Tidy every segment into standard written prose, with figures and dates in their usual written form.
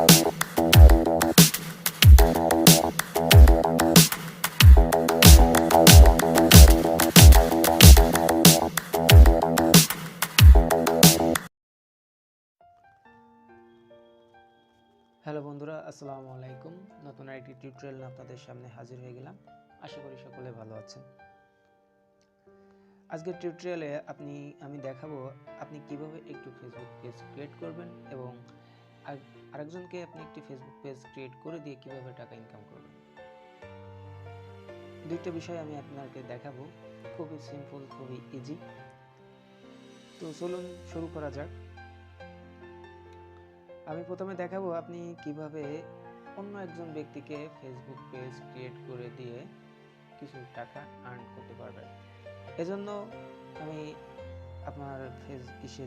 Hello বন্ধুরা, আসসালামু আলাইকুম। নতুন আরেকটি টিউটোরিয়াল নিয়ে আপনাদের সামনে হাজির হয়ে গেলাম। আশা করি সকলে ভালো আছেন। আজকের টিউটোরিয়ালে আমি দেখাবো আপনি কিভাবে একটু ফেসবুক পেজ ক্রিয়েট করবেন এবং আরেকজনকে আপনি একটি ফেসবুক পেজ ক্রিয়েট করে দিয়ে কিভাবে টাকা ইনকাম করবেন। দুইটা বিষয় আমি আপনাকে দেখাবো, খুবই সিম্পল, খুবই ইজি। তো চলুন শুরু করা যাক। আমি প্রথমে দেখাবো আপনি কিভাবে অন্য একজন ব্যক্তিকে ফেসবুক পেজ ক্রিয়েট করে দিয়ে কিছু টাকা আর্ন করতে পারবেন। এজন্য আমি আপনার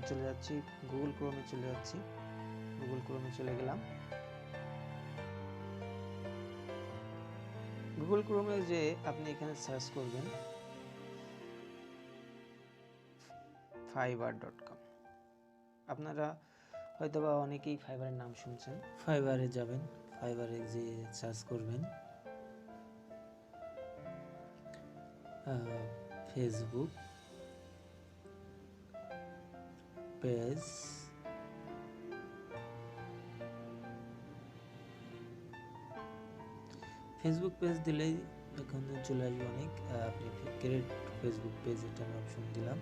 চলে যাচ্ছি, গুগল ক্রোমে চলে যাচ্ছি। গুগল ক্রোমে চলে গেলাম। গুগল ক্রোমে যে আপনি এখানে সার্চ করবেন fiverr.com। আপনারা হয়তোবা অনেকেই ফাইবারের নাম শুনছেন। ফাইবারে যাবেন, ফাইবারে যে সার্চ করবেন ফেসবুক পেজ দিলেই এখন চলে আসবে অনেক। আপনি ক্রিয়েট ফেসবুক পেজ, এটা আমি অপশন দিলাম।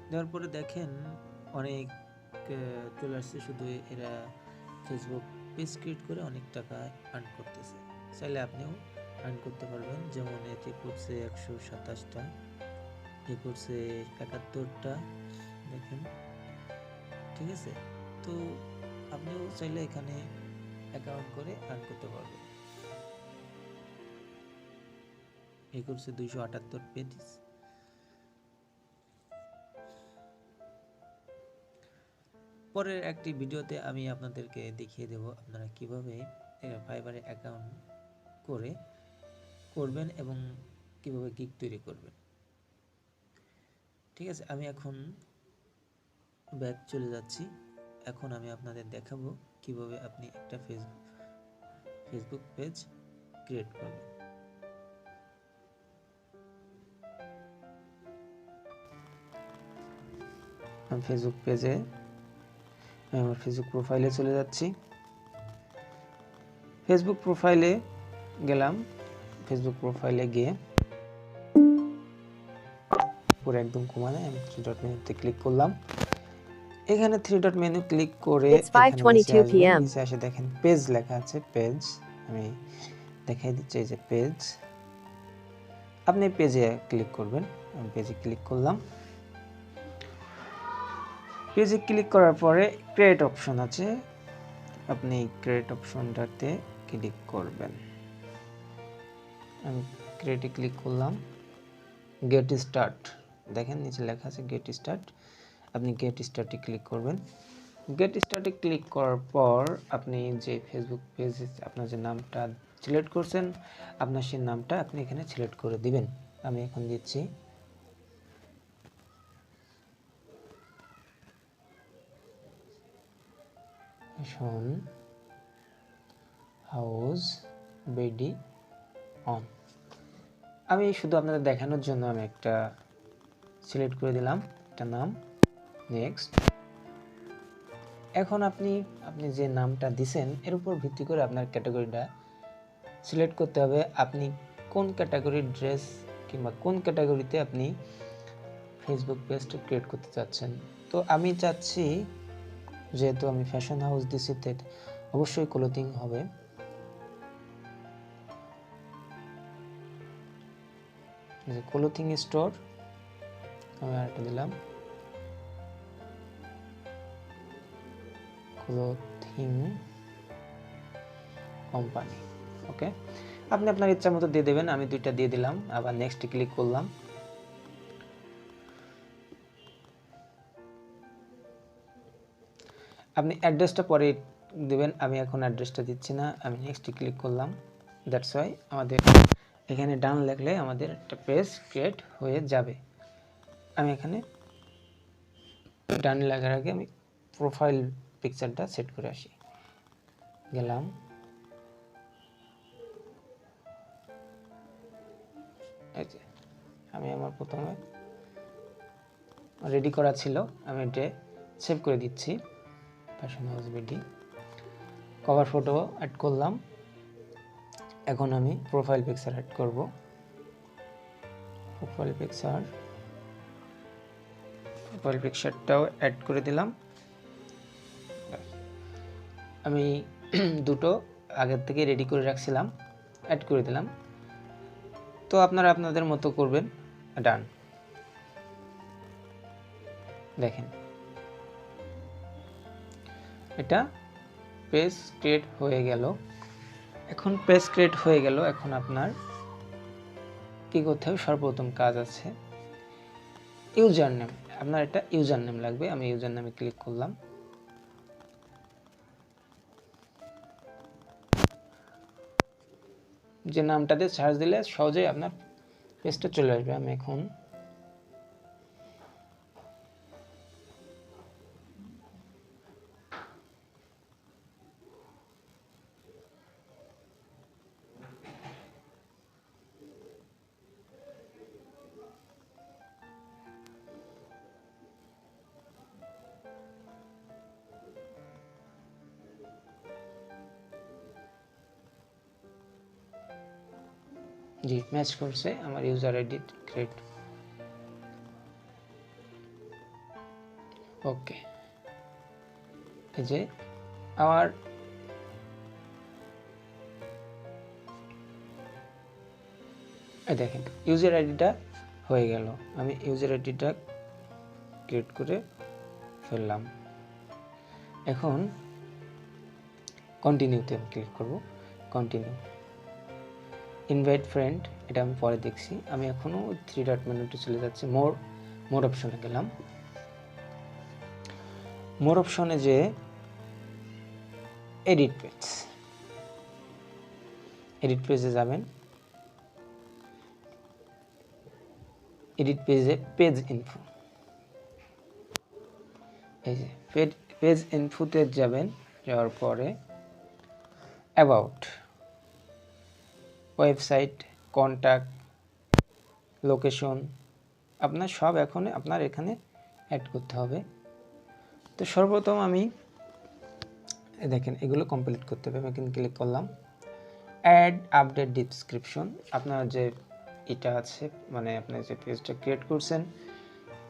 দেওয়ার পরে দেখেন অনেক চলে আসছে। শুধু এরা ফেসবুক পেজ ক্রিয়েট করে অনেক টাকা আর্ন করতেছে। চাইলে আপনিও আর্ন করতে পারবেন। যেমন এতে করছে 127টা, এ করছে 71টা, দেখেন, ঠিক আছে। তো আপনিও চাইলে এখানে অ্যাকাউন্ট করে আর্ন করতে পারবেন। এ করছে 278 পেজ। পরের একটি ভিডিওতে আমি আপনাদেরকে দেখিয়ে দেব আপনারা কিভাবে ফাইবারে অ্যাকাউন্ট করবেন এবং কিভাবে গিগ তৈরি করবেন। ঠিক আছে, আমি এখন ব্যাক চলে যাচ্ছি। এখন আমি আপনাদের দেখাবো কিভাবে আপনি একটা ফেসবুক পেজ ক্রিয়েট করবেন। আমি ফেসবুক পেজে আমার ফেসবুক প্রোফাইলে চলে যাচ্ছি। ফেসবুক প্রোফাইলে গেলাম। ফেসবুক প্রোফাইলে গিয়ে পুরো একদম কমানে আমি 3 ডট মেনুতে ক্লিক করলাম। এখানে 3 ডট মেনু ক্লিক করে নিচে আসে দেখেন পেজ লেখা আছে, পেজ। আমি দেখাই দিচ্ছি, এই যে পেজ। আপনি পেজে ক্লিক করবেন। আমি পেজে ক্লিক করলাম। পেজে ক্লিক করার পরে ক্রিয়েট অপশন আছে, আপনি ক্রিয়েট অপশনটাতে ক্লিক করবেন। আমি ক্রিয়েটে ক্লিক করলাম। গেট স্টার্ট, দেখেন নিচে লেখা আছে গেট স্টার্ট। আপনি গেট স্টার্টে ক্লিক করবেন। গেট স্টার্টে ক্লিক করার পর আপনি যে ফেসবুক পেজে আপনার যে নামটা সিলেক্ট করছেন, আপনার সেই নামটা আপনি এখানে সিলেক্ট করে দিবেন। আমি এখন দিচ্ছি শোন হাউস বেডি অন। আমি শুধু আপনাদের দেখানোর জন্য আমি একটা সিলেক্ট করে দিলাম, একটা নাম। নেক্সট। এখন আপনি যে নামটা দিবেন এর উপর ভিত্তি করে আপনার ক্যাটাগরিটা সিলেক্ট করতে হবে। আপনি কোন ক্যাটাগরির ড্রেস কিংবা কোন ক্যাটাগরিতে আপনি ফেসবুক পেজটা ক্রিয়েট করতে চাচ্ছেন। তো আমি চাচ্ছি, যেহেতু আমি ফ্যাশন হাউস দিছি, অবশ্যই ক্লোথিং হবে। ক্লোথিং স্টোর আমি আরেকটা দিলাম, ক্লোথিং কোম্পানি। ওকে, আপনি আপনার ইচ্ছা মতো দিয়ে দেবেন। আমি 2টা দিয়ে দিলাম। আবার নেক্সট ক্লিক করলাম। আপনি অ্যাড্রেসটা পরে দিবেন, আমি এখন অ্যাড্রেসটা দিচ্ছি না। আমি নেক্সট ক্লিক করলাম। দ্যাটস ওয়াই আমাদের এখানে ডান লিখলে আমাদের একটা পেজ ক্রিয়েট হয়ে যাবে। আমি এখানে ডান লেখার আগে আমি প্রোফাইল পিকচারটা সেট করে আসি। গেলাম, এই যে আমি আমার প্রথমে রেডি করা ছিল, আমি এটা সেভ করে দিচ্ছি। Fashion house BD cover photo add করলাম। এখন আমি প্রোফাইল পিকচার অ্যাড করব। প্রোফাইল পিকচারটাও অ্যাড করে দিলাম। আমি দুটো আগের থেকে রেডি করে রাখছিলাম, অ্যাড করে দিলাম। তো আপনারা আপনাদের মতো করবেন। ডান, দেখেন এটা পেজ ক্রিয়েট হয়ে গেল। এখন পেজ ক্রিয়েট হয়ে গেল, এখন আপনার কি করতে হবে? সর্বপ্রথম কাজ আছে ইউজার নেম। আপনার এটা ইউজার নেম লাগবে। আমি ইউজার নেমে ক্লিক করলাম। যে নামটাতে সার্চ দিলে সহজেই আপনার পেজটা চলে আসবে। আমি এখন জি ম্যাচ করছে আমার ইউজার আইডি ক্রিয়েট। ওকে, এই যে আমার এই দেখেন ইউজার আইডিটা হয়ে গেল। আমি ইউজার আইডিটা ক্রিয়েট করে ফেললাম। এখন কন্টিনিউতে আমি ক্লিক করব। কন্টিনিউ, ইনভাইট ফ্রেন্ড, এটা আমি পরে দেখছি। আমি এখনও 3 ডট মেনুতে চলে যাচ্ছি। মোর অপশনে গেলাম। মোর অপশনে যে এডিট পেজে যাবেন। এডিট পেজে পেজ ইনফো, এই যে পেজ ইনফোতে যাবেন। যাওয়ার পরে অ্যাবাউট, ওয়েবসাইট, কন্ট্যাক্ট, লোকেশন, আপনার সব আপনার এখানে অ্যাড করতে হবে। তো সর্বপ্রথম আমি দেখেন এগুলো কমপ্লিট করতে হবে। আমি এখানে ক্লিক করলাম। অ্যাড আপডেট ডিসক্রিপশন, আপনার যে এটা আছে মানে আপনি যে পেজটা ক্রিয়েট করছেন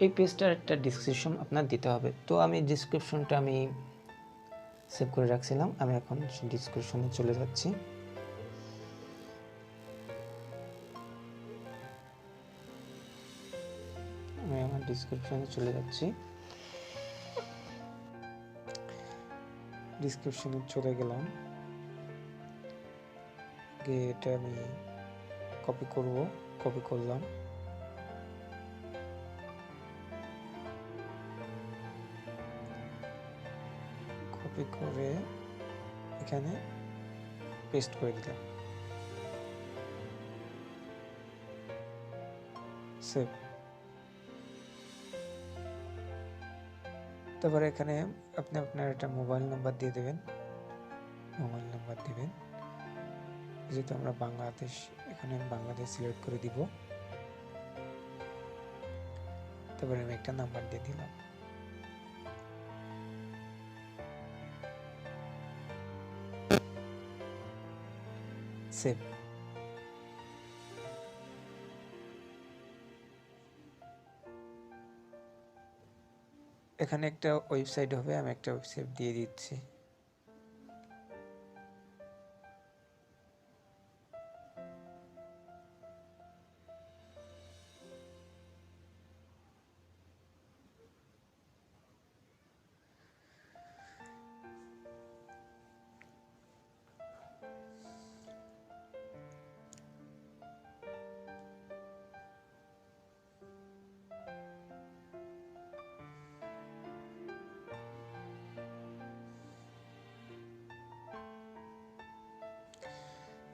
এই পেজটার একটা ডিসক্রিপশন আপনার দিতে হবে। তো আমি ডিসক্রিপশনটা আমি সেভ করে রাখছিলাম। আমি এখন ডিসক্রিপশনে চলে যাচ্ছি। আমি আমার ডিসক্রিপশনে চলে যাচ্ছি। ডিসক্রিপশনে চলে গেলাম। এটা আমি কপি করলাম। কপি করে এখানে পেস্ট করে দিলাম। সেভ। তারপরে এখানে আপনি আপনার একটা মোবাইল নাম্বার দিয়ে দেবেন। যেহেতু আমরা বাংলাদেশ, এখানে আমি বাংলাদেশ সিলেক্ট করে দিব। তারপরে আমি একটা নাম্বার দিয়ে দিলাম। সেভ। এখানে একটা ওয়েবসাইট হবে, আমি একটা ওয়েবসাইট দিয়ে দিচ্ছি।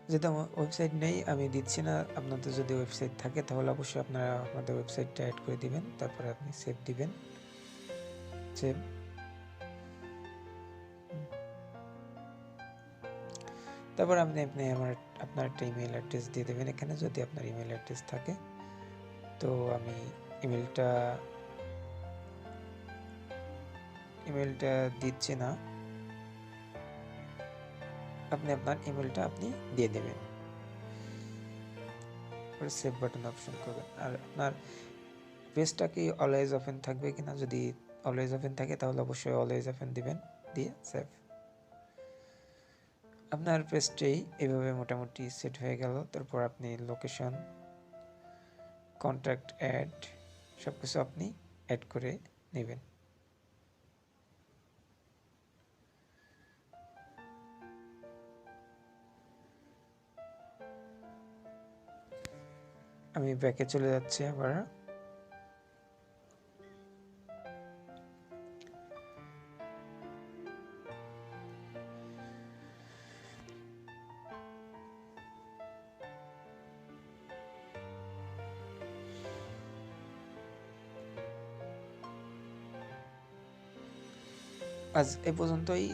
যেহেতু আমার ওয়েবসাইট নেই আমি দিচ্ছি না। আপনাদের যদি ওয়েবসাইট থাকে তাহলে অবশ্যই আপনারা আপনাদের ওয়েবসাইটটা অ্যাড করে দিবেন। তারপরে আপনি সেভ দিবেন। সেভ। তারপর আপনি আপনি আপনার একটা ইমেল অ্যাড্রেস দিয়ে দেবেন এখানে, যদি আপনার ইমেল অ্যাড্রেস থাকে। তো আমি ইমেলটা দিচ্ছি না, আপনি আপনার ইমেলটা আপনি দিয়ে দেবেন, সেভ বাটন অপশন করবেন। আর আপনার পেজটা কি অলওয়েজ ওপেন থাকবে কিনা, যদি অলওয়েজ ওপেন থাকে তাহলে অবশ্যই অলওয়েজ ওপেন দিবেন, দিয়ে সেভ। আপনার পেজটি এভাবে মোটামুটি সেট হয়ে গেল। তারপর আপনি লোকেশন, কন্ট্যাক্ট, অ্যাড সব কিছু আপনি অ্যাড করে নেবেন। আমি ব্যাকে চলে যাচ্ছি আবার। আজ এ পর্যন্তই।